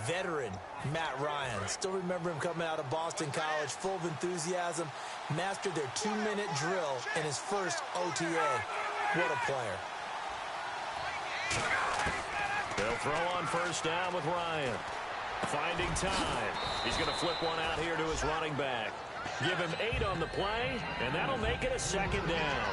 veteran Matt Ryan. Still remember him coming out of Boston College, full of enthusiasm, mastered their 2-minute drill in his first OTA. What a player. They'll throw on first down with Ryan. Finding time. He's going to flip one out here to his running back. Give him 8 on the play, and that'll make it a second down.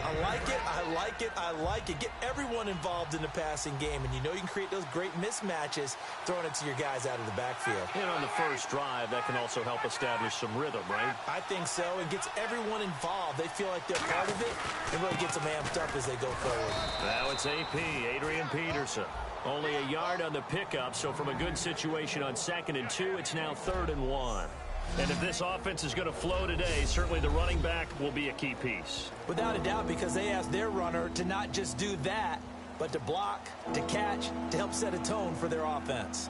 I like it, I like it, I like it. Get everyone involved in the passing game, and you know you can create those great mismatches throwing it to your guys out of the backfield. And on the first drive, that can also help establish some rhythm, right? I think so. It gets everyone involved. They feel like they're part of it. It really gets them amped up as they go forward. Now it's AP, Adrian Peterson. Only a yard on the pickup, so from a good situation on 2nd and 2, it's now 3rd and 1. And if this offense is going to flow today, certainly the running back will be a key piece. Without a doubt, because they asked their runner to not just do that, but to block, to catch, to help set a tone for their offense.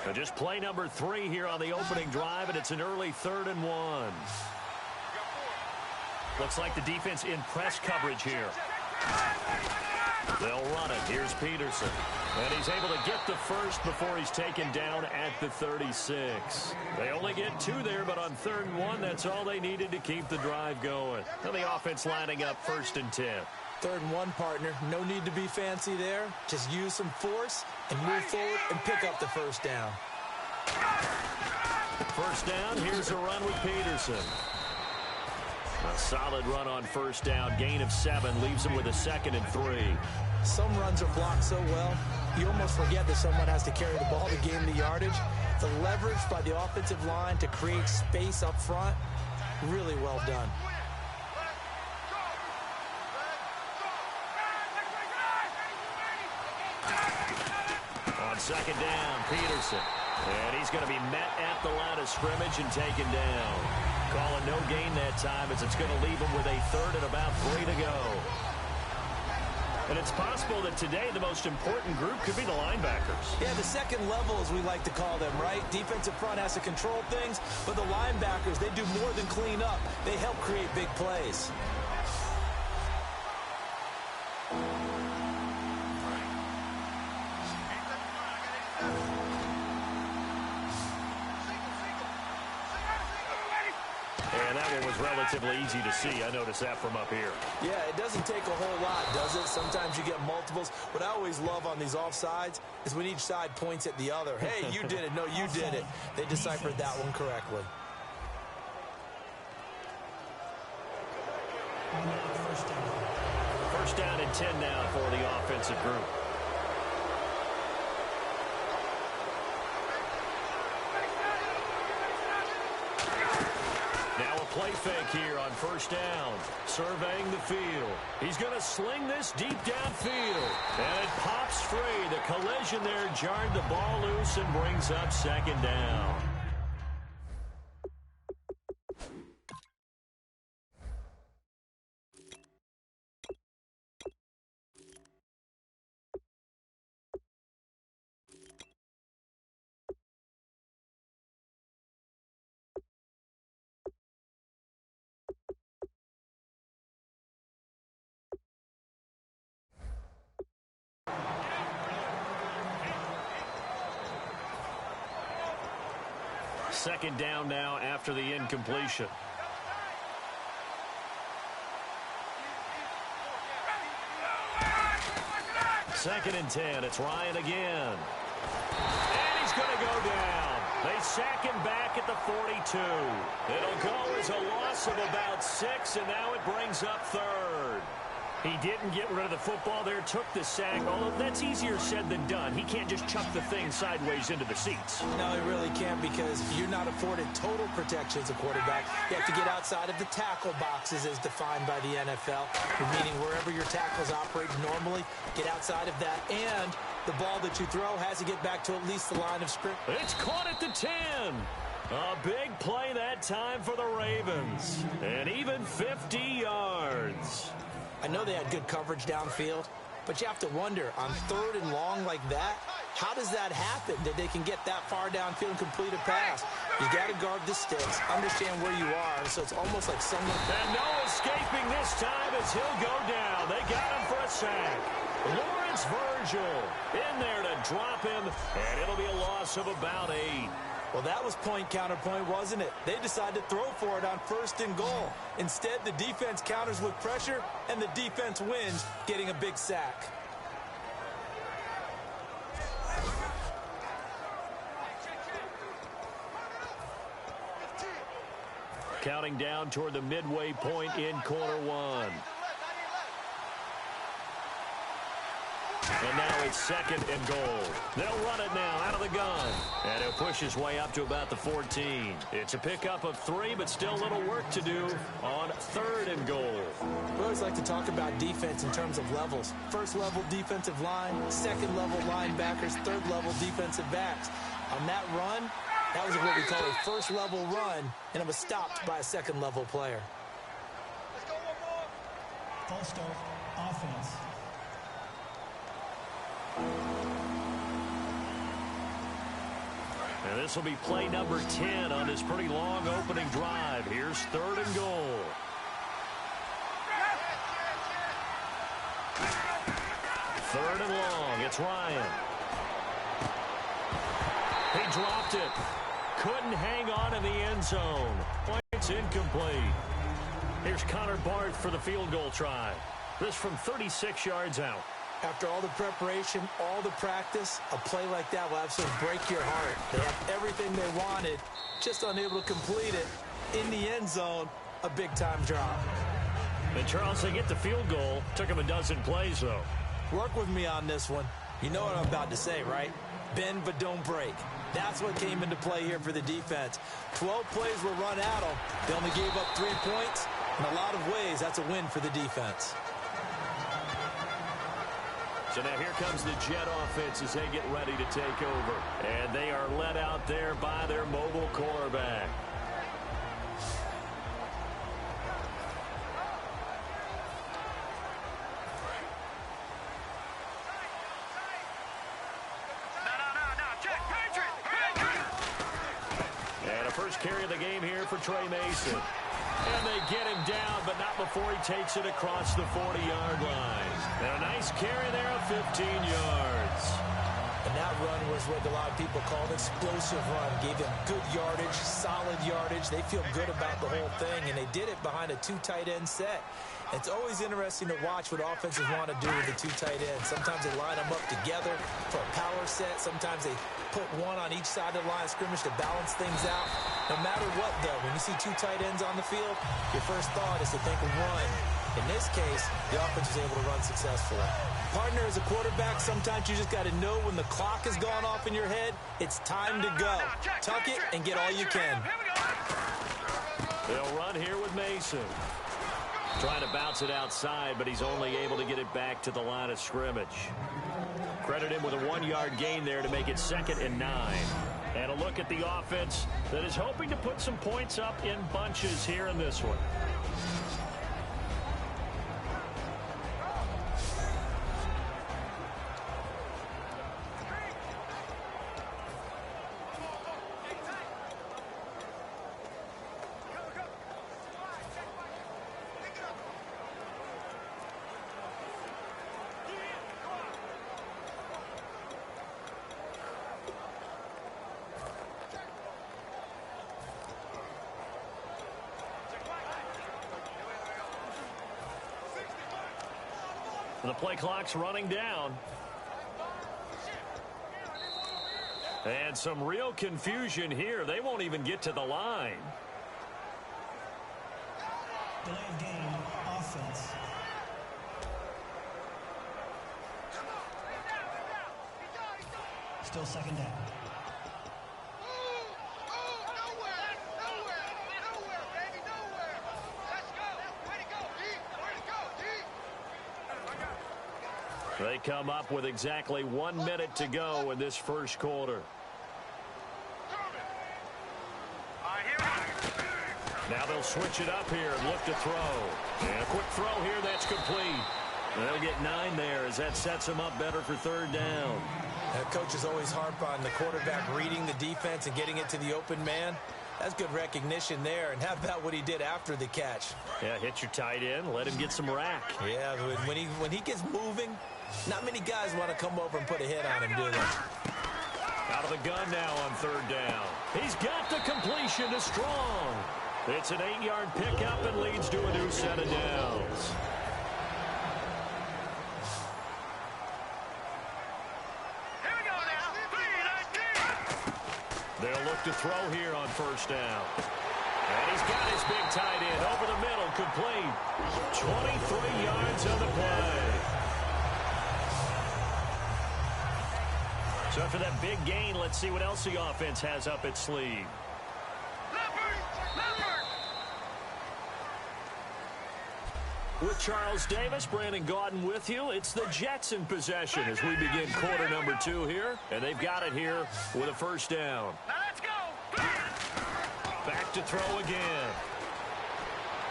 So just play number 3 here on the opening drive, and it's an early 3rd and 1. Looks like the defense in press coverage here. They'll run it. Here's Peterson. And he's able to get the first before he's taken down at the 36. They only get 2 there, but on 3rd and 1, that's all they needed to keep the drive going. And the offense lining up 1st and 10. 3rd and 1, partner. No need to be fancy there. Just use some force and move forward and pick up the first down. First down, here's a run with Peterson. A solid run on first down. Gain of 7 leaves him with a 2nd and 3. Some runs are blocked so well, you almost forget that someone has to carry the ball to gain the yardage. The leverage by the offensive line to create space up front, really well done. On 2nd down, Peterson. And he's going to be met at the line of scrimmage and taken down. Calling no gain that time as it's going to leave him with a 3rd and about 3 to go. And it's possible that today the most important group could be the linebackers. Yeah, the second level, as we like to call them, right? Defensive front has to control things, but the linebackers, they do more than clean up. They help create big plays. And that one was relatively easy to see. I noticed that from up here. Yeah, it doesn't take a whole lot, does it? Sometimes you get multiples. What I always love on these offsides is when each side points at the other. Hey, you did it. No, you did it. They deciphered that one correctly. First down and 10 now for the offensive group. Now a play fake here on first down. Surveying the field. He's going to sling this deep downfield. And it pops free. The collision there jarred the ball loose and brings up 2nd down. Second down now after the incompletion. Second and 10. It's Ryan again. And he's going to go down. They sack him back at the 42. It'll go as a loss of about 6, and now it brings up 3rd. He didn't get rid of the football there, took the sack, although that's easier said than done. He can't just chuck the thing sideways into the seats. No, he really can't, because you're not afforded total protection as a quarterback. You have to get outside of the tackle boxes as defined by the NFL, meaning wherever your tackles operate normally, get outside of that, and the ball that you throw has to get back to at least the line of scrimmage. It's caught at the 10. A big play that time for the Ravens, and even 50 yards. I know they had good coverage downfield, but you have to wonder, on 3rd and long like that, how does that happen, that they can get that far downfield and complete a pass? You got to guard the sticks, understand where you are, so it's almost like someone... And no escaping this time as he'll go down. They got him for a sack. Lawrence Virgil in there to drop him, and it'll be a loss of about 8. Well, that was point counterpoint, wasn't it? They decided to throw for it on 1st and goal. Instead, the defense counters with pressure, and the defense wins, getting a big sack. Counting down toward the midway point in quarter 1. And now it's 2nd and goal. They'll run it now out of the gun. And he'll push his way up to about the 14. It's a pickup of 3, but still a little work to do on 3rd and goal. We always like to talk about defense in terms of levels. 1st level defensive line, 2nd level linebackers, 3rd level defensive backs. On that run, that was what we call a 1st level run, and it was stopped by a 2nd level player. Let's go one more. False start, offense. And this will be play number 10 on this pretty long opening drive. Here's 3rd and goal. Third and long. It's Ryan. He dropped it. Couldn't hang on in the end zone. It's incomplete. Here's Connor Barth for the field goal try. This from 36 yards out. After all the preparation, all the practice, a play like that will absolutely break your heart. They have everything they wanted, just unable to complete it. In the end zone, a big-time drop. And Charles, they get the field goal. Took him a dozen plays, though. Work with me on this one. You know what I'm about to say, right? Bend but don't break. That's what came into play here for the defense. 12 plays were run at them. They only gave up 3 points. In a lot of ways, that's a win for the defense. So now here comes the Jet offense as they get ready to take over. And they are led out there by their mobile quarterback. And a first carry of the game here for Trey Mason. And they get him down, but not before he takes it across the 40-yard line. And a nice carry there of 15 yards. And that run was what a lot of people call an explosive run. Gave them good yardage, solid yardage. They feel good about the whole thing, and they did it behind a 2 tight end set. It's always interesting to watch what offenses want to do with the 2 tight ends. Sometimes they line them up together for a power set. Sometimes they put one on each side of the line of scrimmage to balance things out. No matter what, though, when you see 2 tight ends on the field, your first thought is to think run. In this case, the offense was able to run successfully. Partner, as a quarterback, sometimes you just got to know when the clock has gone off in your head, it's time to go. Tuck it and get all you can. They'll run here with Mason. Trying to bounce it outside, but he's only able to get it back to the line of scrimmage. Credit him with a 1-yard gain there to make it 2nd and 9. And a look at the offense that is hoping to put some points up in bunches here in this one. The play clock's running down. And some real confusion here. They won't even get to the line. Delay of game, offense. Still 2nd down. They come up with exactly 1 minute to go in this first quarter. Now they'll switch it up here and look to throw. And a quick throw here, that's complete. They'll get 9 there as that sets them up better for 3rd down. Coaches always harp on the quarterback reading the defense and getting it to the open man. That's good recognition there. And how about what he did after the catch? Yeah, hit your tight end, let him get some rack. Yeah, when he gets moving, not many guys want to come over and put a hit on him, do they? Out of the gun now on third down. He's got the completion to Strong. It's an 8-yard pickup and leads to a new set of downs. Here we go now. 3, 19. They'll look to throw here on first down. And he's got his big tight end over the middle, complete. 23 yards on the play. So after that big gain, let's see what else the offense has up its sleeve. With Charles Davis, Brandon Gaudin with you. It's the Jets in possession as we begin quarter number 2 here. And they've got it here with a first down. Now let's go. Back to throw again.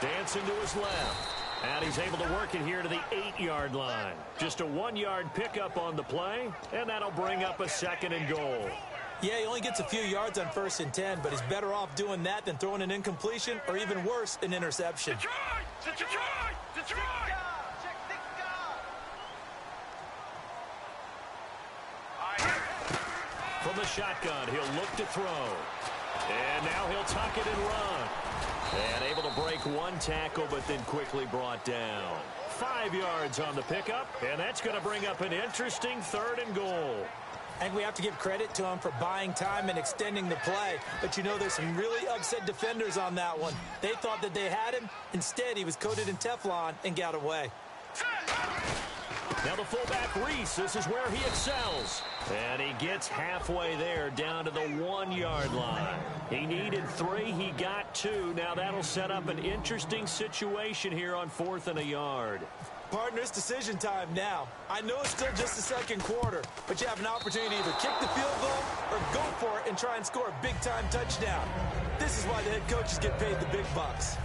Dancing to his left. And he's able to work it here to the 8-yard line. Just a 1-yard pickup on the play, and that'll bring up a 2nd and goal. Yeah, he only gets a few yards on 1st and 10, but he's better off doing that than throwing an incompletion or even worse, an interception. Detroit! From the shotgun, he'll look to throw. And now he'll tuck it and run. And able to break one tackle, but then quickly brought down. 5 yards on the pickup, and that's going to bring up an interesting 3rd and goal. And we have to give credit to him for buying time and extending the play. But, you know, there's some really upset defenders on that one. They thought that they had him. Instead, he was coated in Teflon and got away. Now the fullback, Reese, this is where he excels. And he gets halfway there down to the 1-yard line. He needed 3, he got 2. Now that'll set up an interesting situation here on 4th and a yard. Partner, it's decision time now. I know it's still just the 2nd quarter, but you have an opportunity to either kick the field goal or go for it and try and score a big-time touchdown. This is why the head coaches get paid the big bucks.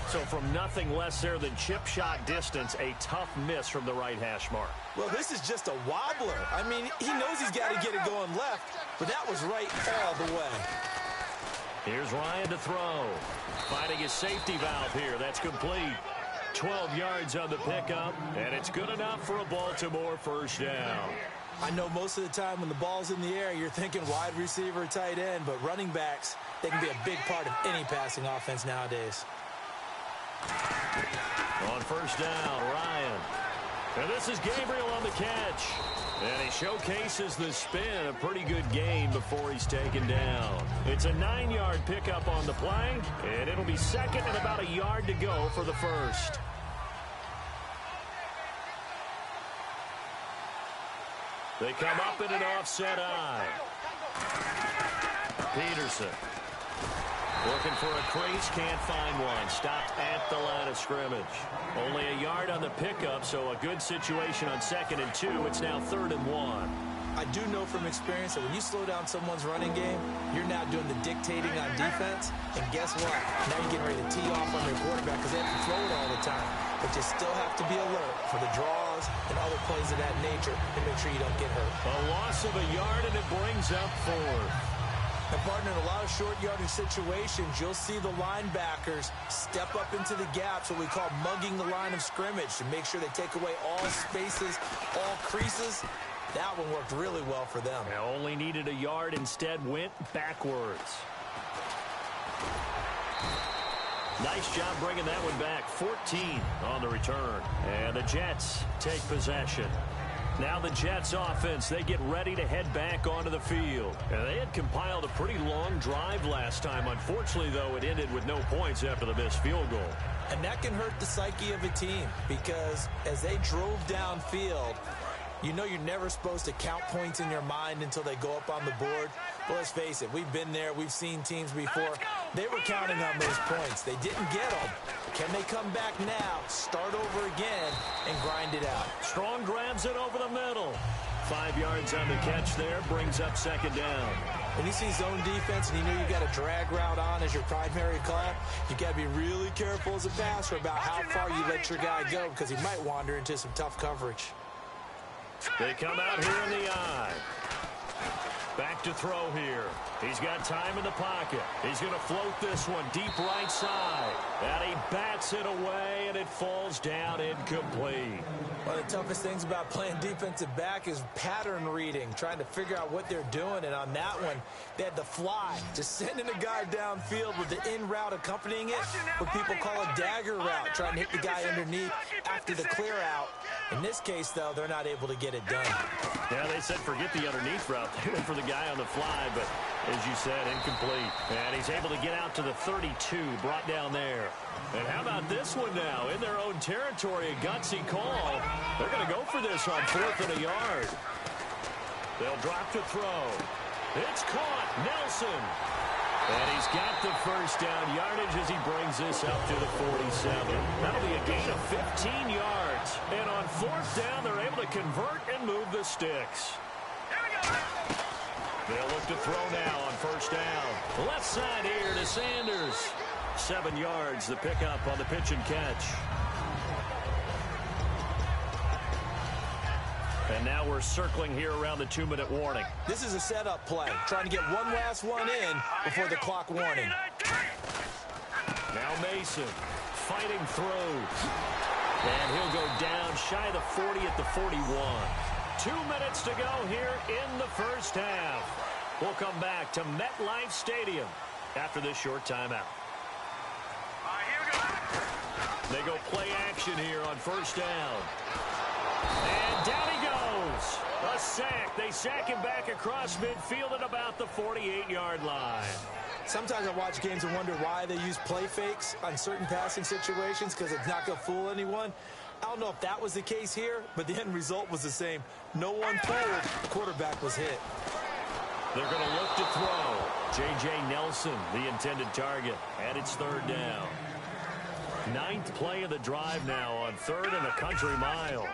So from nothing less there than chip shot distance, a tough miss from the right hash mark. Well, this is just a wobbler. I mean, he knows he's got to get it going left, but that was right all the way. Here's Ryan to throw. Finding his safety valve here. That's complete. 12 yards on the pickup, and it's good enough for a Baltimore first down. I know most of the time when the ball's in the air, you're thinking wide receiver, tight end, but running backs, they can be a big part of any passing offense nowadays. On first down, Ryan. And this is Gabriel on the catch. And he showcases the spin. A pretty good gain before he's taken down. It's a 9-yard pickup on the play, and it'll be 2nd and about a yard to go for the first. They come up in an offset eye. Peterson. Looking for a crease, can't find one. Stopped at the line of scrimmage. Only a yard on the pickup, so a good situation on 2nd and 2. It's now 3rd and 1. I do know from experience that when you slow down someone's running game, you're now doing the dictating on defense. And guess what? Now you're getting ready to tee off on your quarterback because they have to throw it all the time. But you still have to be alert for the draws and other plays of that nature to make sure you don't get hurt. A loss of a yard, and it brings up 4th. And, partner, in a lot of short yardage situations, you'll see the linebackers step up into the gaps, what we call mugging the line of scrimmage, to make sure they take away all spaces, all creases. That one worked really well for them. They only needed a yard, instead went backwards. Nice job bringing that one back. 14 on the return. And the Jets take possession. Now the Jets offense, they get ready to head back onto the field. And they had compiled a pretty long drive last time. Unfortunately, though, it ended with no points after the missed field goal. And that can hurt the psyche of a team because as they drove downfield, you know you're never supposed to count points in your mind until they go up on the board. But let's face it, we've been there. We've seen teams before. They were counting on those points. They didn't get them. Can they come back now, start over again, and grind it out? Strong grabs it over the middle. 5 yards on the catch there, brings up 2nd down. When you see zone defense and you know you got a drag route on as your primary call, you got to be really careful as a passer about how far you let your guy go because he might wander into some tough coverage. They come out here in the eye. Back to throw here. He's got time in the pocket. He's going to float this one deep right side. And he bats it away, and it falls down incomplete. One of the toughest things about playing defensive back is pattern reading, trying to figure out what they're doing. And on that one, they had the fly, just sending a guy downfield with the in route accompanying it, what people call a dagger route, trying to hit the guy underneath after the clear out. In this case, though, they're not able to get it done. Yeah, they said forget the underneath route. They went for the guy on the fly, but as you said, incomplete. And he's able to get out to the 32, brought down there. And how about this one now? In their own territory, a gutsy call. They're going to go for this on 4th and a yard. They'll drop to throw. It's caught. Nelson. And he's got the first down yardage as he brings this up to the 47. That'll be a gain of 15 yards. And on 4th down, they're able to convert and move the sticks. They'll look to throw now on 1st down. Left side here to Sanders. 7 yards, the pickup on the pitch and catch. And now we're circling here around the 2-minute warning. This is a setup play, trying to get one last one in before the clock warning. Now Mason fighting through. And he'll go down shy of the 40 at the 41. 2 minutes to go here in the first half. We'll come back to MetLife Stadium after this short timeout. They go play action here on 1st down. And down he goes. A sack. They sack him back across midfield at about the 48-yard line. Sometimes I watch games and wonder why they use play fakes on certain passing situations, because it's not going to fool anyone. I don't know if that was the case here, but the end result was the same. No one fooled. The quarterback was hit. They're going to look to throw. J.J. Nelson, the intended target, and it's 3rd down. 9th play of the drive now on 3rd and a country mile.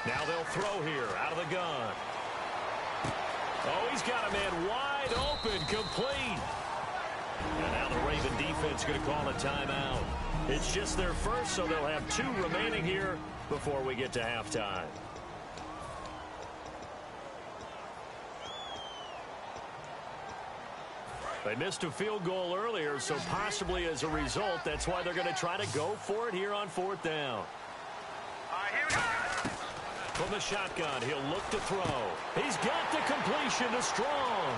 Now they'll throw here out of the gun. Oh, he's got a man wide open, complete. And now the Raven defense going to call a timeout. It's just their first, so they'll have 2 remaining here before we get to halftime. They missed a field goal earlier, so possibly as a result, that's why they're going to try to go for it here on 4th down. From the shotgun, he'll look to throw. He's got the completion to Strong.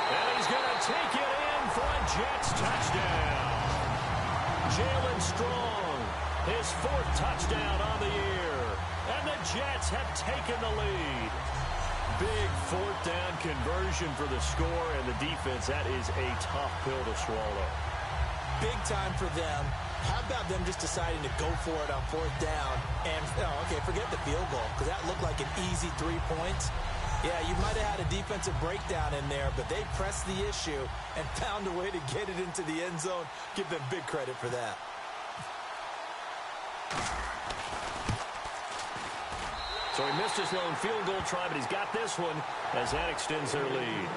And he's going to take it in for a Jets touchdown. Jalen Strong, his 4th touchdown on the year. And the Jets have taken the lead. Big 4th down conversion for the score, and the defense, that is a tough pill to swallow. Big time for them. How about them just deciding to go for it on 4th down? And, okay, forget the field goal, because that looked like an easy 3 points. Yeah, you might have had a defensive breakdown in there, but they pressed the issue and found a way to get it into the end zone. Give them big credit for that. So he missed his lone field goal try, but he's got this one as that extends their lead.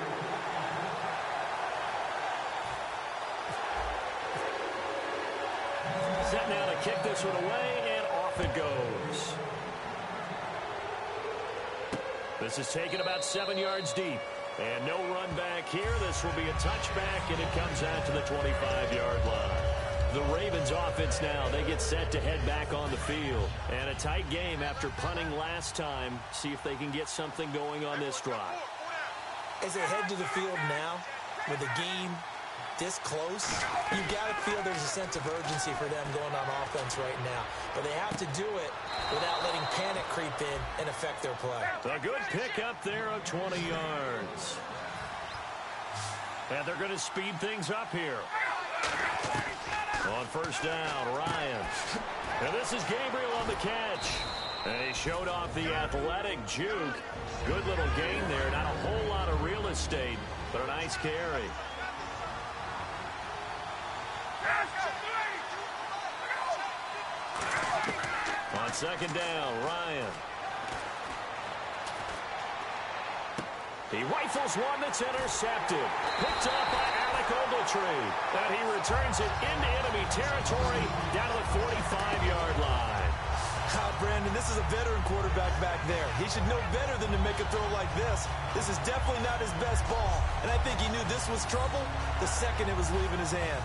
Set now to kick this one away, and off it goes. This is taken about 7 yards deep. And no run back here. This will be a touchback, and it comes out to the 25-yard line. The Ravens offense now, they get set to head back on the field. And a tight game after punting last time. See if they can get something going on this drive. As they head to the field now, with the game this close, you've got to feel there's a sense of urgency for them going on offense right now. But they have to do it without letting panic creep in and affect their play. A good pickup there of 20 yards. And they're going to speed things up here. On 1st down, Ryan. And this is Gabriel on the catch. And he showed off the athletic juke. Good little gain there. Not a whole lot of real estate, but a nice carry. On 2nd down, Ryan. He rifles one that's intercepted. Picked up by Alec Ogletree. And he returns it into enemy territory down to the 45-yard line. Brandon, this is a veteran quarterback back there. He should know better than to make a throw like this. This is definitely not his best ball, and I think he knew this was trouble the second it was leaving his hand.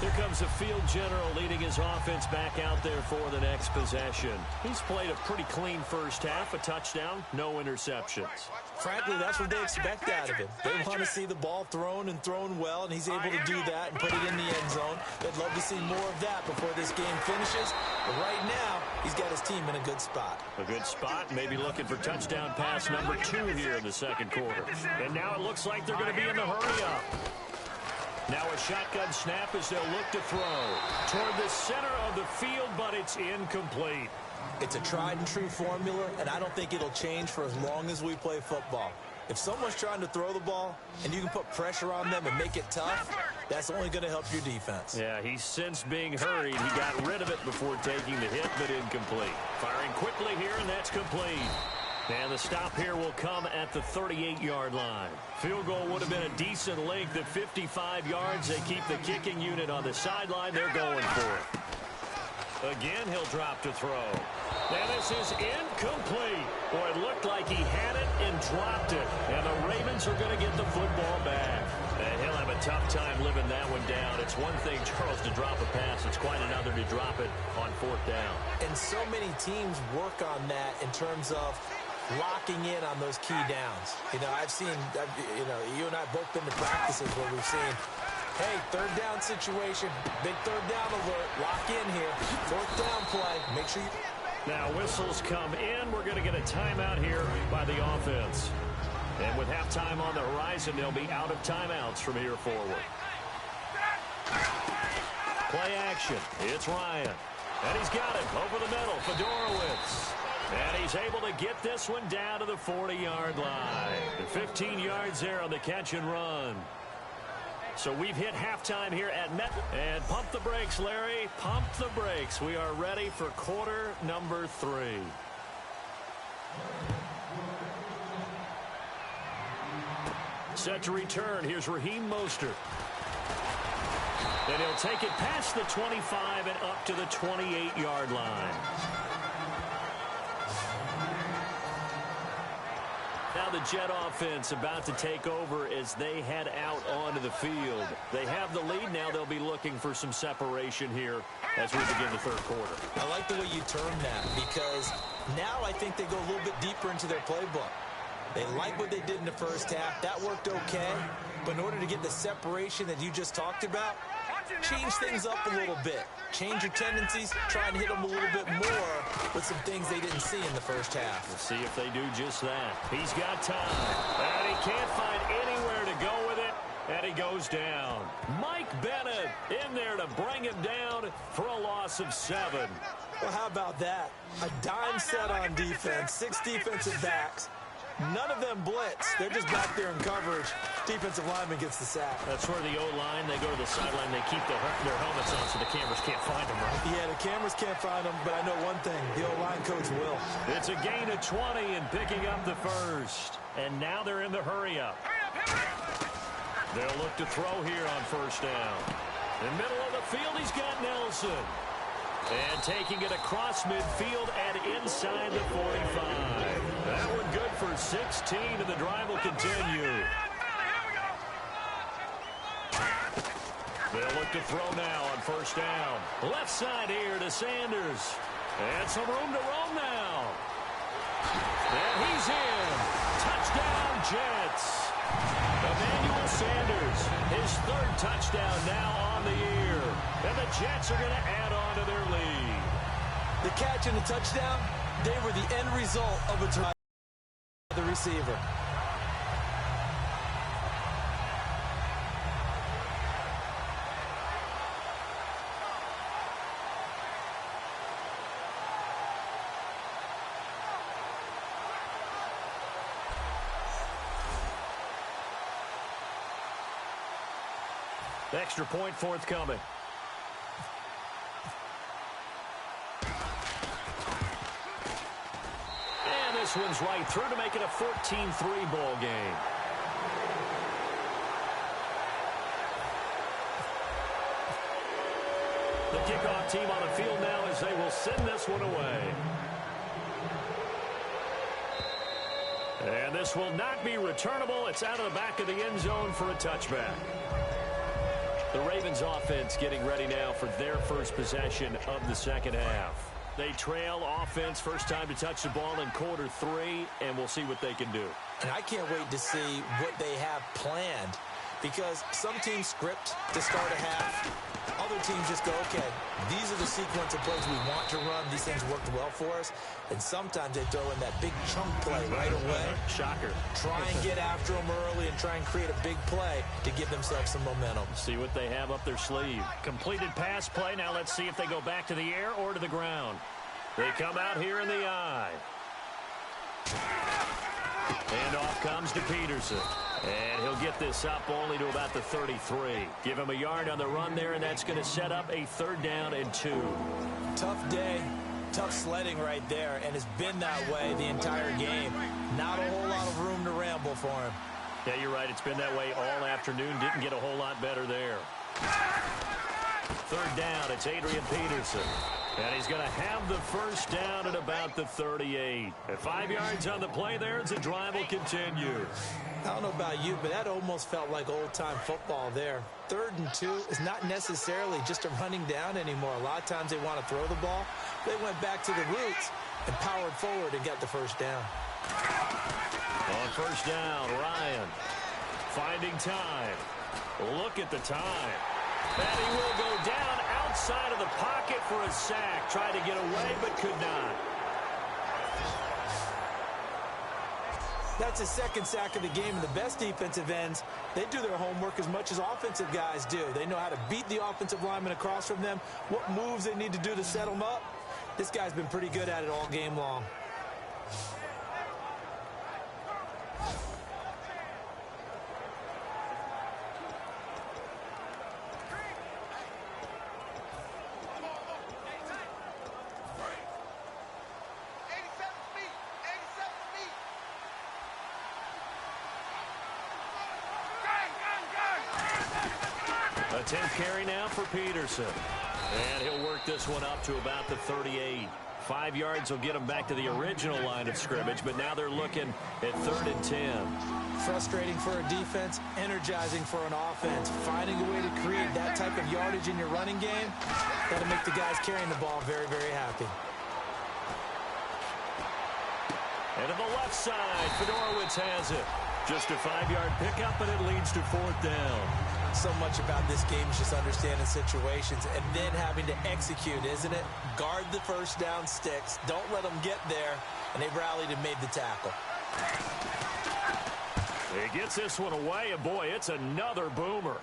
Here comes the field general leading his offense back out there for the next possession. He's played a pretty clean first half, a touchdown, no interceptions. Frankly, that's what they expect out of him. They want to see the ball thrown and thrown well, and he's able to do that and put it in the end zone. They'd love to see more of that before this game finishes. But right now, he's got his team in a good spot. A good spot, maybe looking for touchdown pass number 2 here in the second quarter. And now it looks like they're going to be in the hurry-up. Now a shotgun snap as they'll look to throw toward the center of the field, but it's incomplete. It's a tried-and-true formula, and I don't think it'll change for as long as we play football. If someone's trying to throw the ball and you can put pressure on them and make it tough, that's only going to help your defense. Yeah, he sensed being hurried. He got rid of it before taking the hit, but incomplete. Firing quickly here, and that's complete. And the stop here will come at the 38-yard line. Field goal would have been a decent length at 55 yards. They keep the kicking unit on the sideline. They're going for it. Again, he'll drop to throw. And this is incomplete. Boy, it looked like he had it and dropped it. And the Ravens are going to get the football back. And he'll have a tough time living that one down. It's one thing, Charles, to drop a pass. It's quite another to drop it on 4th down. And so many teams work on that in terms of locking in on those key downs. You know, you and I both been to practices where we've seen, hey, 3rd down situation, big 3rd down alert, lock in here, 4th down play, make sure you... Now whistles come in. We're going to get a timeout here by the offense. And with halftime on the horizon, they'll be out of timeouts from here forward. Play action. It's Ryan. And he's got it over the middle. Fedorowicz. And he's able to get this one down to the 40-yard line. 15 yards there on the catch and run. So we've hit halftime here at Met. And pump the brakes, Larry. Pump the brakes. We are ready for quarter number 3. Set to return. Here's Raheem Mostert. And he'll take it past the 25 and up to the 28-yard line. Now the Jet offense about to take over as they head out onto the field. They have the lead. Now they'll be looking for some separation here as we begin the 3rd quarter. I like the way you term that because now I think they go a little bit deeper into their playbook. They like what they did in the first half. That worked okay. But in order to get the separation that you just talked about, change things up a little bit. Change your tendencies, try and hit them a little bit more with some things they didn't see in the first half. We'll see if they do just that. He's got time. And he can't find anywhere to go with it. And he goes down. Mike Bennett in there to bring him down for a loss of 7. Well, how about that? A dime set on defense, 6 defensive backs. None of them blitz. They're just back there in coverage. Defensive lineman gets the sack. That's where the O-line, they go to the sideline, they keep their helmets on so the cameras can't find them, right? Yeah, the cameras can't find them, but I know one thing. The O-line coach will. It's a gain of 20 and picking up the first. And now they're in the hurry-up. They'll look to throw here on 1st down. In the middle of the field, he's got Nelson. And taking it across midfield and inside the 45. That one good for 16, and the drive will continue. They'll look to throw now on 1st down. Left side here to Sanders. And some room to roam now. And he's in. Touchdown, Jets. Emmanuel Sanders, his 3rd touchdown now on the year. And the Jets are going to add on to their lead. The catch and the touchdown, they were the end result of a try by the receiver. Extra point forthcoming. And this one's right through to make it a 14-3 ball game. kickoff team on the field now as they will send this one away. And this will not be returnable. It's out of the back of the end zone for a touchback. The Ravens offense getting ready now for their first possession of the second half. They trail offense, first time to touch the ball in quarter 3, and we'll see what they can do. And I can't wait to see what they have planned, because some teams script to start a half. Other teams just go, okay, these are the sequence of plays we want to run. These things worked well for us. And sometimes they throw in that big chunk play right away. Shocker. Try and get after them early and try and create a big play to give themselves some momentum. See what they have up their sleeve. Completed pass play. Now let's see if they go back to the air or to the ground. They come out here in the eye. And off comes to Peterson. And he'll get this up only to about the 33. Give him a yard on the run there, and that's going to set up a 3rd down and 2. Tough day, tough sledding right there, and it's been that way the entire game. Not a whole lot of room to ramble for him. Yeah, you're right. It's been that way all afternoon. Didn't get a whole lot better there. 3rd down, it's Adrian Peterson. And he's going to have the first down at about the 38. At 5 yards on the play there, as the drive will continue. I don't know about you, but that almost felt like old-time football there. 3rd and 2 is not necessarily just a running down anymore. A lot of times they want to throw the ball. They went back to the roots and powered forward and got the first down. On first down, Ryan finding time. Look at the time. And he will go down outside of the pocket for a sack. Tried to get away, but could not. That's his 2nd sack of the game, and the best defensive ends, they do their homework as much as offensive guys do. They know how to beat the offensive lineman across from them, what moves they need to do to set them up. This guy's been pretty good at it all game long. A 10th carry now for Peterson. And he'll work this one up to about the 38. 5 yards will get him back to the original line of scrimmage, but now they're looking at 3rd and 10. Frustrating for a defense, energizing for an offense. Finding a way to create that type of yardage in your running game, that'll make the guys carrying the ball very, very happy. And to the left side, Fedorowicz has it. Just a 5-yard pickup, and it leads to 4th down. So much about this game is just understanding situations and then having to execute, isn't it? Guard the first down sticks. Don't let them get there. And they've rallied and made the tackle. He gets this one away, and boy, it's another boomer.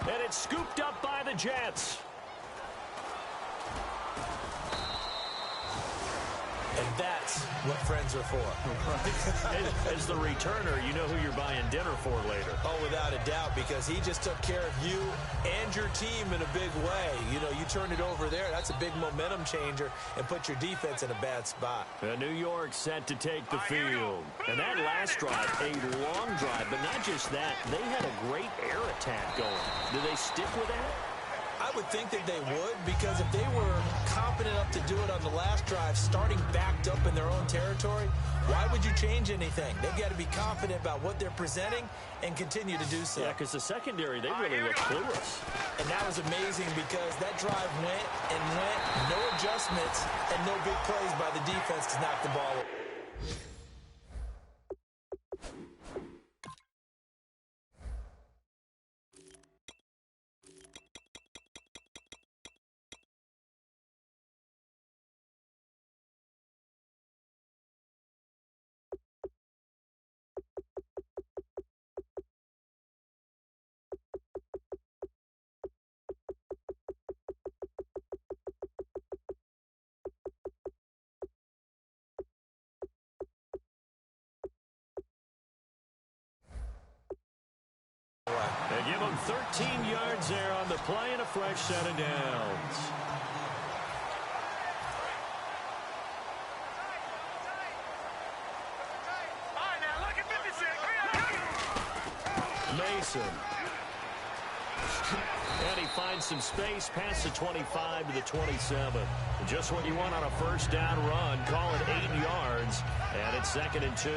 And it's scooped up by the Jets. And that's what friends are for. Right. As the returner, you know who you're buying dinner for later. Oh, without a doubt, because he just took care of you and your team in a big way. You know, you turn it over there, that's a big momentum changer and put your defense in a bad spot. New York set to take the field. And that last drive, a long drive, but not just that. They had a great air attack going. Do they stick with that? I would think that they would, because if they were confident enough to do it on the last drive, starting backed up in their own territory, why would you change anything? They've got to be confident about what they're presenting and continue to do so. Yeah, because the secondary, they really look clueless. And that was amazing because that drive went and went, no adjustments, and no big plays by the defense to knock the ball. They give him 13 yards there on the play and a fresh set of downs. All right, now look at 56. Mason. And he finds some space past the 25 to the 27. Just what you want on a first down run. Call it 8 yards. And it's 2nd and 2.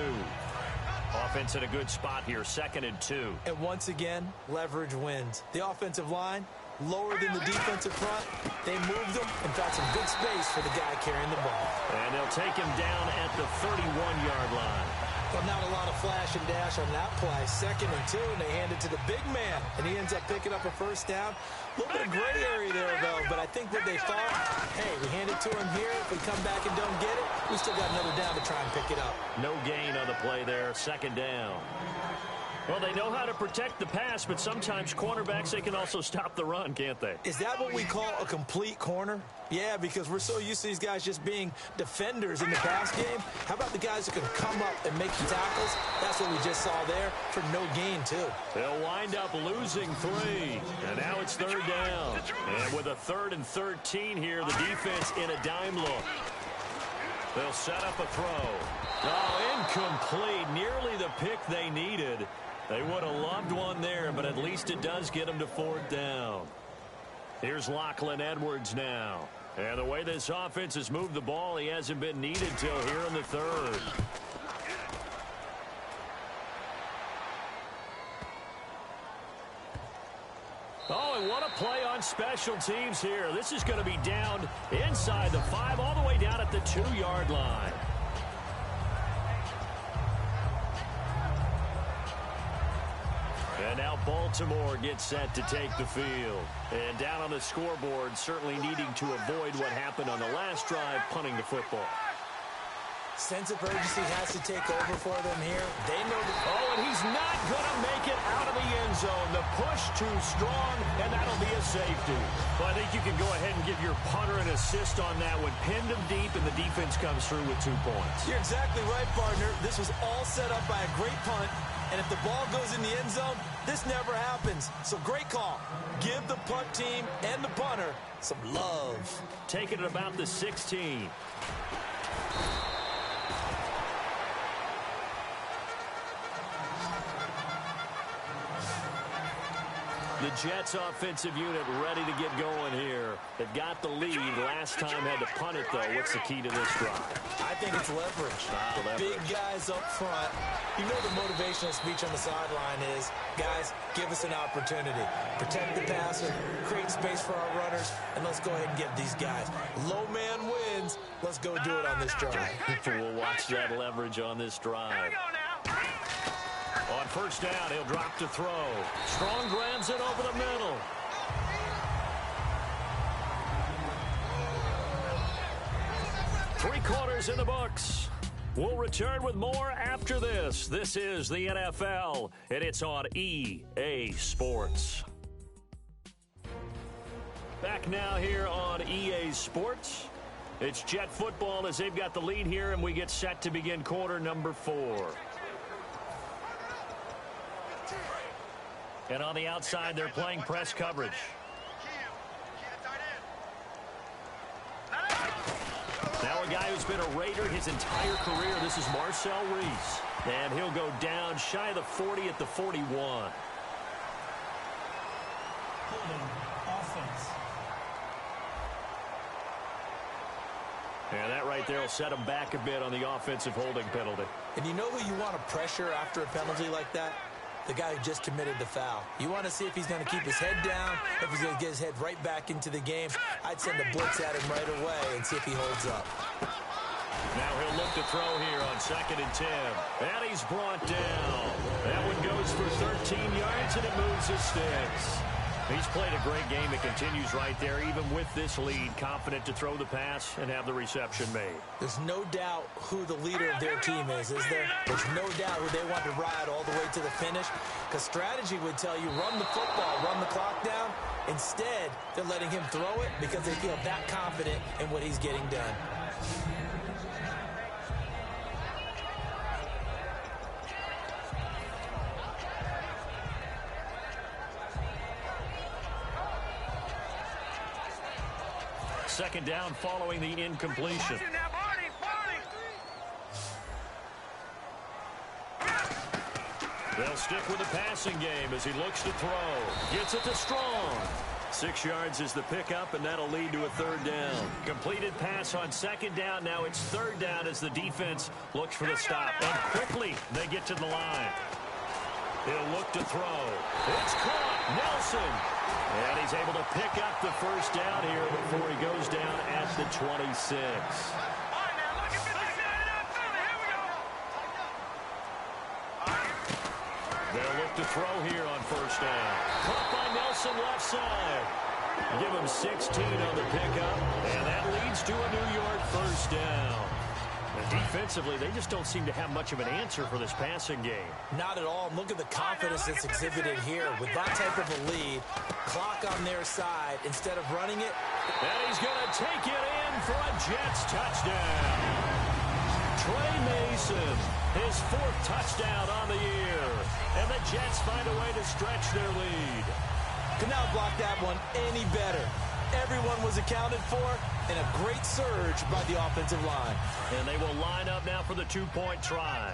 Offense in a good spot here. 2nd and 2. And once again, leverage wins. The offensive line, lower than the defensive front. They moved him and found some good space for the guy carrying the ball. And they'll take him down at the 31-yard line. Well, not a lot of flash and dash on that play. 2nd and 2, and they hand it to the big man. And he ends up picking up a first down. A little bit of gray area there, though. But I think what they thought, hey, we hand it to him here. If we come back and don't get it, we still got another down to try and pick it up. No gain on the play there. 2nd down. Well, they know how to protect the pass, but sometimes cornerbacks, they can also stop the run, can't they? Is that what we call a complete corner? Yeah, because we're so used to these guys just being defenders in the pass game. How about the guys who can come up and make the tackles? That's what we just saw there for no gain, too. They'll wind up losing 3. And now it's 3rd down. And with a 3rd and 13 here, the defense in a dime look. They'll set up a throw. Oh, incomplete. Nearly the pick they needed. They would have loved one there, but at least it does get them to 4th down. Here's Lachlan Edwards now. And the way this offense has moved the ball, he hasn't been needed till here in the 3rd. Oh, and what a play on special teams here. This is going to be down inside the 5, all the way down at the 2-yard line. And now Baltimore gets set to take the field. And down on the scoreboard, certainly needing to avoid what happened on the last drive, punting the football. Sense of urgency has to take over for them here. They know that. Oh, and he's not going to make it out of the end zone. The push too strong, and that'll be a safety. Well, I think you can go ahead and give your punter an assist on that one. Pinned him deep, and the defense comes through with 2 points. You're exactly right, partner. This was all set up by a great punt. And if the ball goes in the end zone, this never happens. So great call. Give the punt team and the punter some love. Taking it about the 16. The Jets offensive unit ready to get going here. They've got the lead. Last time had to punt it, though. What's the key to this drive? I think it's leverage. Big guys up front. You know the motivational speech on the sideline is, guys, give us an opportunity. Protect the passer, create space for our runners, and let's go ahead and get these guys. Low man wins. Let's go do it on this drive. We'll watch that leverage on this drive. Here we go now. On first down, he'll drop to throw. Strong grabs it over the middle. Three-quarters in the books. We'll return with more after this. This is the NFL, and it's on EA Sports. Back now here on EA Sports. It's Jet football as they've got the lead here, and we get set to begin quarter number 4. And on the outside, they're playing press coverage. Now a guy who's been a Raider his entire career. This is Marcel Reese. And he'll go down shy of the 40 at the 41. Holding offense. And that right there will set him back a bit on the offensive holding penalty. And you know who you want to pressure after a penalty like that? The guy who just committed the foul. You want to see if he's going to keep his head down, if he's going to get his head right back into the game. I'd send a blitz at him right away and see if he holds up. Now he'll look to throw here on 2nd and 10. And he's brought down. That one goes for 13 yards, and it moves his sticks. He's played a great game. It continues right there, even with this lead. Confident to throw the pass and have the reception made. There's no doubt who the leader of their team is there? There's no doubt who they want to ride all the way to the finish. Because strategy would tell you, run the football, run the clock down. Instead, they're letting him throw it because they feel that confident in what he's getting done. Second down following the incompletion. They'll stick with the passing game as he looks to throw. Gets it to Strong. 6 yards is the pickup, and that'll lead to a third down. Completed pass on second down. Now it's third down as the defense looks for the stop. And quickly they get to the line. He'll look to throw. It's caught. Nelson. And he's able to pick up the first down here before he goes down at the 26. They'll look to throw here on first down. Caught by Nelson left side. Give him 16 on the pickup, and that leads to a New York first down. And defensively, they just don't seem to have much of an answer for this passing game. Not at all. Look at the confidence that's exhibited here. With that type of a lead, clock on their side, instead of running it. And he's going to take it in for a Jets touchdown. Trey Mason, his 4th touchdown on the year. And the Jets find a way to stretch their lead. Could not block that one any better. Everyone was accounted for, and a great surge by the offensive line. And they will line up now for the 2-point try.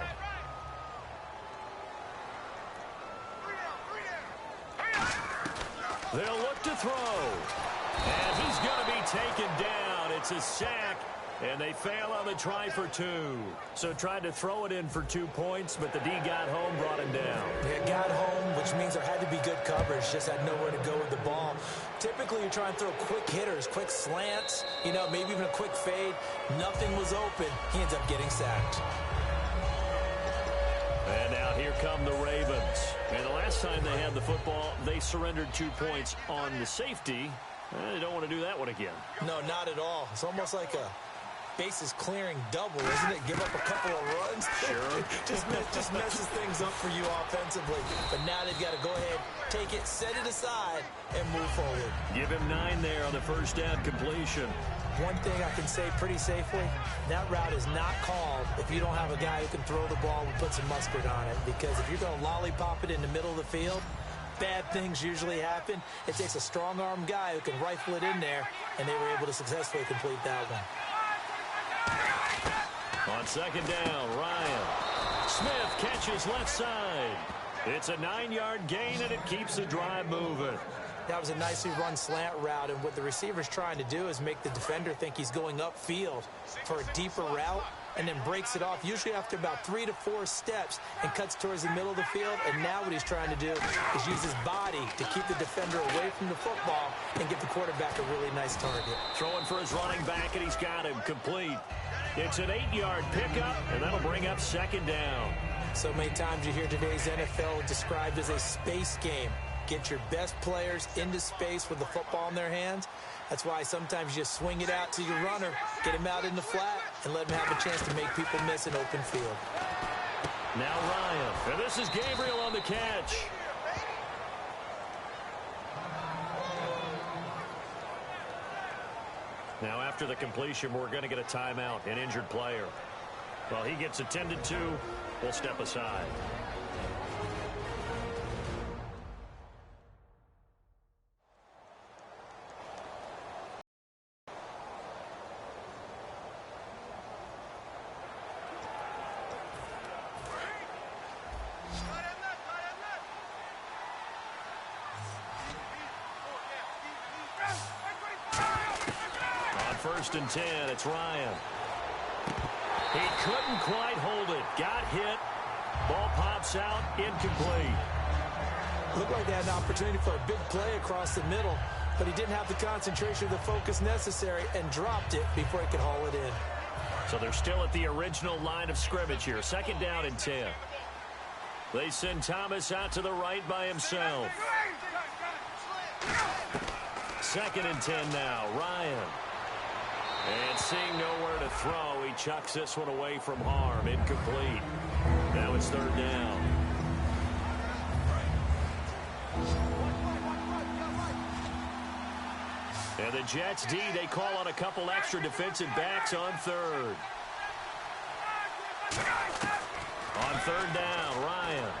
They'll look to throw. And he's going to be taken down. It's a sack. And they fail on the try for 2. So tried to throw it in for 2 points, but the D got home, brought him down. Yeah, got home, which means there had to be good coverage. Just had nowhere to go with the ball. Typically, you try and throw quick hitters, quick slants, maybe even a quick fade. Nothing was open. He ends up getting sacked. And now here come the Ravens. And the last time they had the football, they surrendered 2 points on the safety. They don't want to do that one again. No, not at all. It's almost like a bases clearing double, isn't it? Give up a couple of runs. Sure. just messes things up for you offensively. But now they've got to go ahead, take it, set it aside, and move forward. Give him 9 there on the first down completion. One thing I can say pretty safely, that route is not called if you don't have a guy who can throw the ball and put some mustard on it. Because if you're going to lollipop it in the middle of the field, bad things usually happen. It takes a strong-arm guy who can rifle it in there, and they were able to successfully complete that one. On second down, Ryan. Smith catches left side. It's a 9-yard gain, and it keeps the drive moving. That was a nicely run slant route, and what the receiver's trying to do is make the defender think he's going upfield for a deeper route, and then breaks it off, usually after about 3 to 4 steps, and cuts towards the middle of the field. And now what he's trying to do is use his body to keep the defender away from the football and give the quarterback a really nice target. Throwing for his running back, and he's got him complete. It's an 8-yard pickup, and that'll bring up second down. So many times you hear today's NFL described as a space game. Get your best players into space with the football in their hands. That's why sometimes you just swing it out to your runner, get him out in the flat, and let him have a chance to make people miss an open field. Now Ryan, and this is Gabriel on the catch. Now after the completion, we're going to get a timeout, an injured player. Well, he gets attended to. We'll step aside. First and 10, it's Ryan. He couldn't quite hold it. Got hit. Ball pops out, incomplete. Looked like they had an opportunity for a big play across the middle, but he didn't have the concentration or the focus necessary and dropped it before he could haul it in. So they're still at the original line of scrimmage here. Second down and 10. They send Thomas out to the right by himself. Second and 10 now, Ryan. And seeing nowhere to throw, he chucks this one away from harm. Incomplete. Now it's third down. And the Jets D, they call on a couple extra defensive backs on third. On third down, Ryan.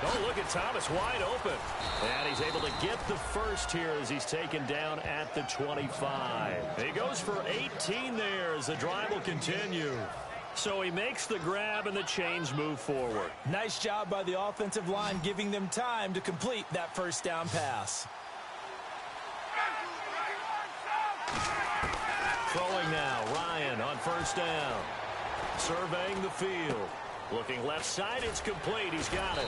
Oh, look at Thomas wide open. And he's able to get the first here as he's taken down at the 25. He goes for 18 there as the drive will continue. So he makes the grab and the chains move forward. Nice job by the offensive line, giving them time to complete that first down pass. Throwing now, Ryan on first down. Surveying the field. Looking left side, it's complete. He's got it.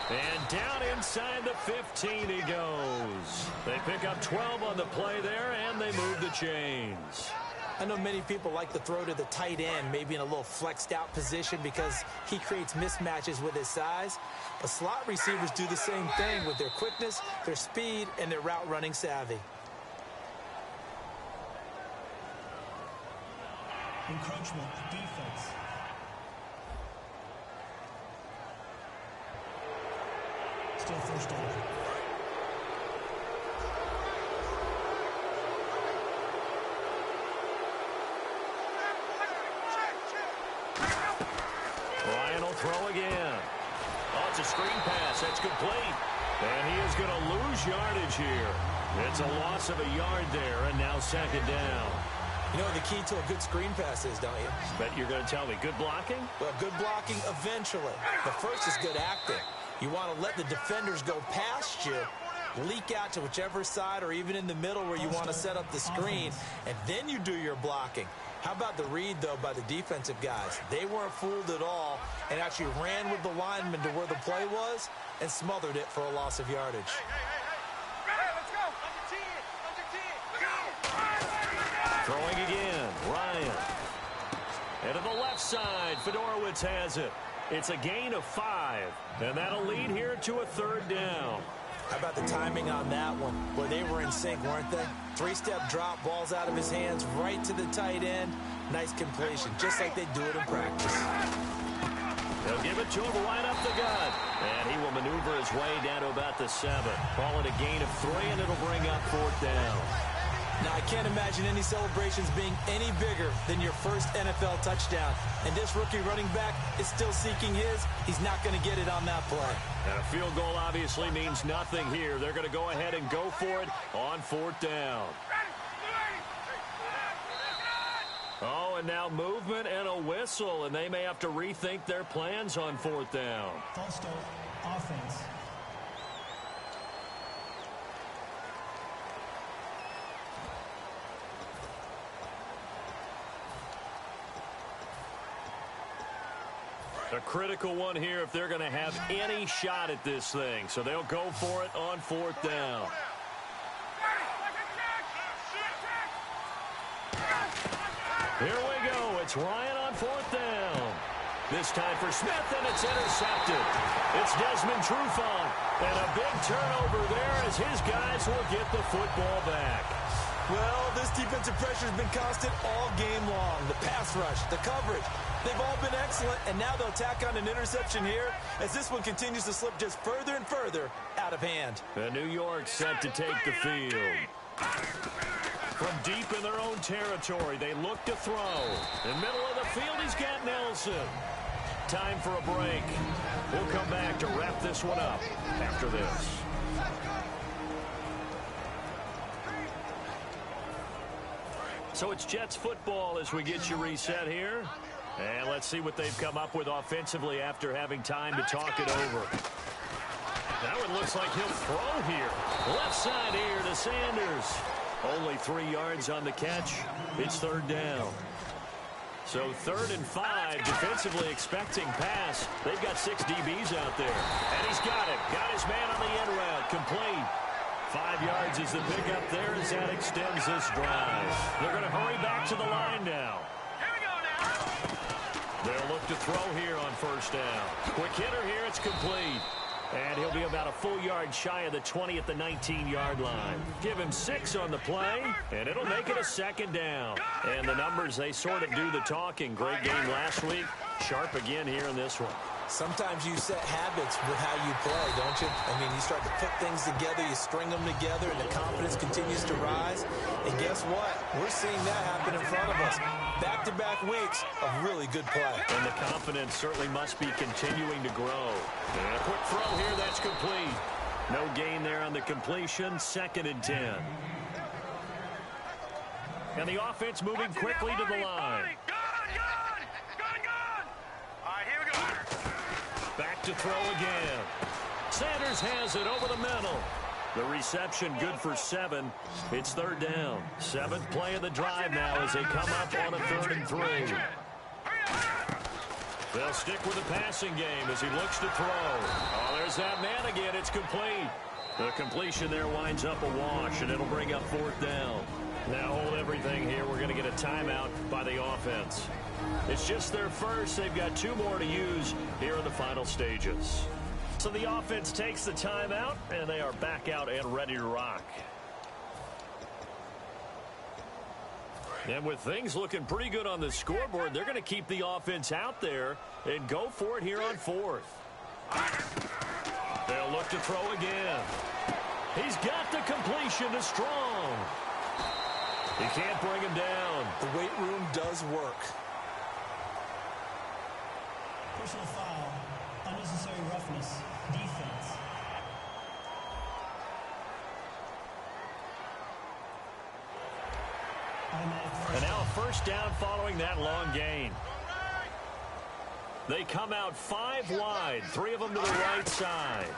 And down inside the 15 he goes. They pick up 12 on the play there, and they move the chains. I know many people like to throw to the tight end, maybe in a little flexed out position because he creates mismatches with his size. But slot receivers do the same thing with their quickness, their speed, and their route running savvy. Encroachment, defense. Still first down. Ryan will throw again. Oh, it's a screen pass. That's complete. And he is going to lose yardage here. It's a loss of a yard there, and now second down. You know what the key to a good screen pass is, don't you? Bet you're going to tell me. Good blocking? Well, good blocking eventually. The first is good acting. You want to let the defenders go past you, leak out to whichever side or even in the middle where you want to set up the screen, and then you do your blocking. How about the read, though, by the defensive guys? They weren't fooled at all and actually ran with the lineman to where the play was and smothered it for a loss of yardage. Throwing again, Ryan. And to the left side, Fedorowicz has it. It's a gain of 5, and that'll lead here to a third down. How about the timing on that one? Where they were in sync, weren't they? 3-step drop, balls out of his hands, right to the tight end. Nice completion, just like they do it in practice. They'll give it to him right up the gut. And he will maneuver his way down to about the 7. Call it a gain of 3, and it'll bring up fourth down. Now, I can't imagine any celebrations being any bigger than your first NFL touchdown. And this rookie running back is still seeking his. He's not going to get it on that play. And a field goal obviously means nothing here. They're going to go ahead and go for it on fourth down. Oh, and now movement and a whistle, and they may have to rethink their plans on fourth down. False start, offense. A critical one here if they're going to have any shot at this thing. So they'll go for it on fourth down. Here we go. It's Ryan on fourth down. This time for Smith, and it's intercepted. It's Desmond Trufant. And a big turnover there as his guys will get the football back. Well, this defensive pressure has been constant all game long. The pass rush, the coverage, they've all been excellent, and now they'll tack on an interception here as this one continues to slip just further and further out of hand. And New York set to take the field. From deep in their own territory, they look to throw. In the middle of the field, he's got Nelson. Time for a break. We'll come back to wrap this one up after this. So it's Jets football as we get you reset here. And let's see what they've come up with offensively after having time to talk it over. That one looks like he'll throw here. Left side here to Sanders. Only 3 yards on the catch. It's third down. So 3rd and 5, defensively expecting pass. They've got 6 DBs out there. And he's got it. Got his man on the end route. Complete. 5 yards is the pickup there as that extends this drive. They're going to hurry back to the line now. They'll look to throw here on first down. Quick hitter here. It's complete. And he'll be about a full yard shy of the 20 at the 19-yard line. Give him 6 on the play, and it'll make it a second down. And the numbers, they sort of do the talking. Great game last week. Sharp again here in this one. Sometimes you set habits with how you play, don't you? I mean, you start to put things together, you string them together, and the confidence continues to rise. And guess what? We're seeing that happen in front of us. Back-to-back weeks of really good play. And the confidence certainly must be continuing to grow. And a quick throw here, that's complete. No gain there on the completion, 2nd and 10. And the offense moving quickly to the line. to throw again. Sanders has it over the middle. The reception good for 7. It's third down. 7th play of the drive now as they come up on a 3rd and 3. They'll stick with the passing game as he looks to throw. Oh, there's that man again. It's complete. The completion there winds up a wash, and it'll bring up 4th down. Now hold everything here. We're going to get a timeout by the offense. It's just their first. They've got 2 more to use here in the final stages. So the offense takes the timeout, and they are back out and ready to rock. And with things looking pretty good on the scoreboard, they're going to keep the offense out there and go for it here on 4th. They'll look to throw again. He's got the completion to Strong. He can't bring him down. The weight room does work. Personal foul. Unnecessary roughness. Defense. And now a first down following that long gain. They come out 5 wide, 3 of them to the right side.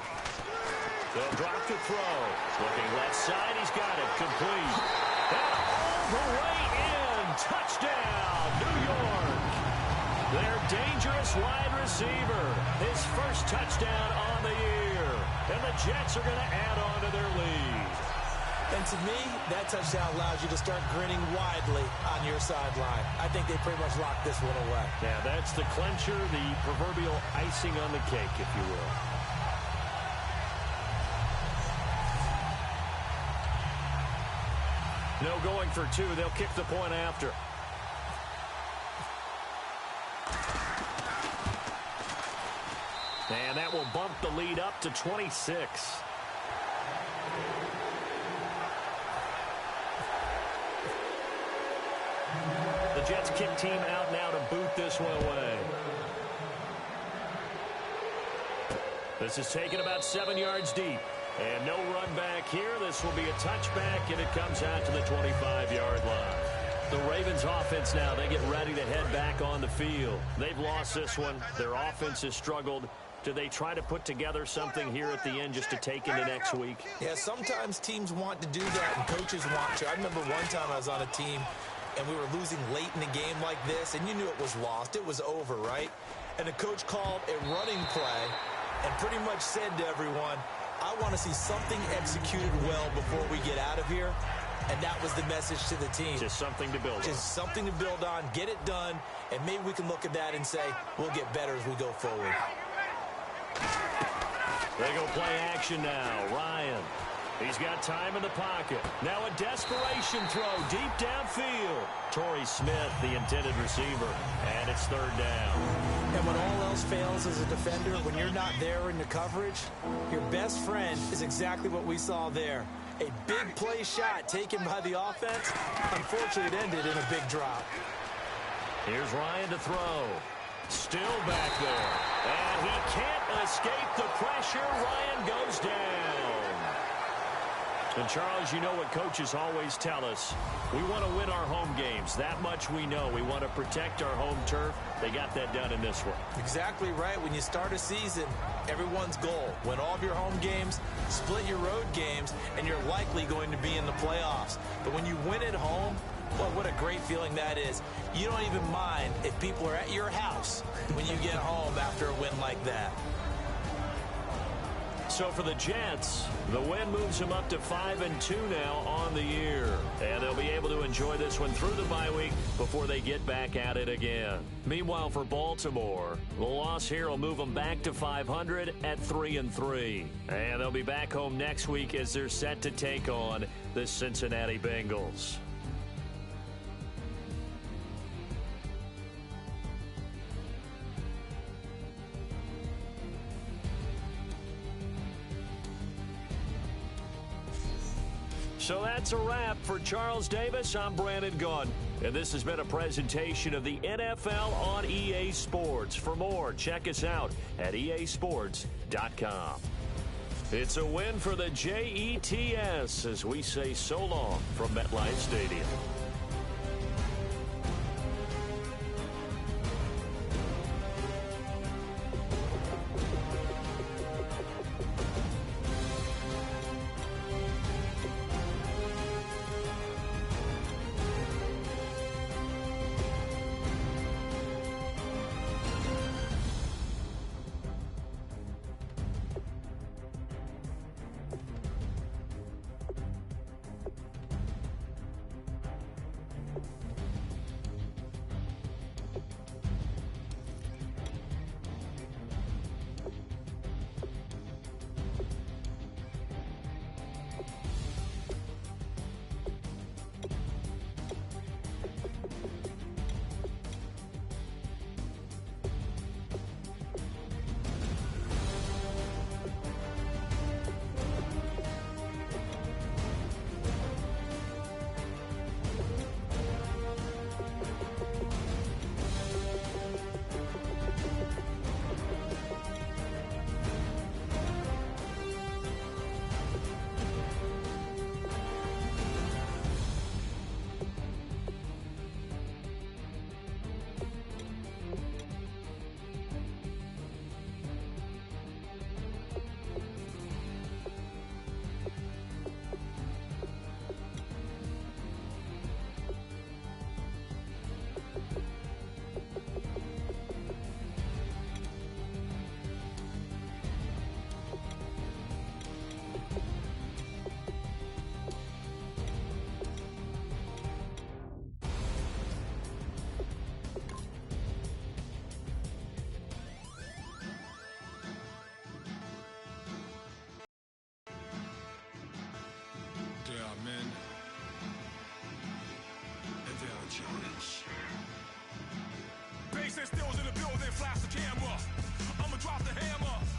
They'll drop to throw. Looking left side, he's got it. Complete. And all the way in. Touchdown, New York. Their dangerous wide receiver. His first touchdown on the year. And the Jets are going to add on to their lead. And to me, that touchdown allows you to start grinning widely on your sideline. I think they pretty much locked this one away. Yeah, that's the clincher, the proverbial icing on the cake, if you will. No going for 2. They'll kick the point after. And that will bump the lead up to 26. The Jets kick team out now to boot this one away. This is taken about 7 yards deep. And no run back here. This will be a touchback, and it comes out to the 25-yard line. The Ravens offense now, they get ready to head back on the field. They've lost this one. Their offense has struggled. Do they try to put together something here at the end just to take into next week? Yeah, sometimes teams want to do that, and coaches want to. I remember one time I was on a team, and we were losing late in a game like this, and you knew it was lost. It was over, right? And the coach called a running play and pretty much said to everyone, I want to see something executed well before we get out of here. And that was the message to the team. Just something to build on. Just something to build on, get it done, and maybe we can look at that and say, we'll get better as we go forward. They go play action now. Ryan. He's got time in the pocket. Now a desperation throw deep downfield. Torrey Smith, the intended receiver. And it's third down. And when all else fails as a defender, when you're not there in the coverage, your best friend is exactly what we saw there. A big play shot taken by the offense. Unfortunately, it ended in a big drop. Here's Ryan to throw. Still back there. And he can't escape the pressure. Ryan goes down. And, Charles, you know what coaches always tell us. We want to win our home games. That much we know. We want to protect our home turf. They got that done in this one. Exactly right. When you start a season, everyone's goal, win all of your home games, split your road games, and you're likely going to be in the playoffs. But when you win at home, well, what a great feeling that is. You don't even mind if people are at your house when you get home after a win like that. So for the Jets, the win moves them up to 5-2 now on the year. And they'll be able to enjoy this one through the bye week before they get back at it again. Meanwhile, for Baltimore, the loss here will move them back to 500 at 3-3. And they'll be back home next week as they're set to take on the Cincinnati Bengals. So that's a wrap for Charles Davis. I'm Brandon Gunn, and this has been a presentation of the NFL on EA Sports. For more, check us out at easports.com. It's a win for the Jets as we say so long from MetLife Stadium. flash the camera. I'ma drop the hammer.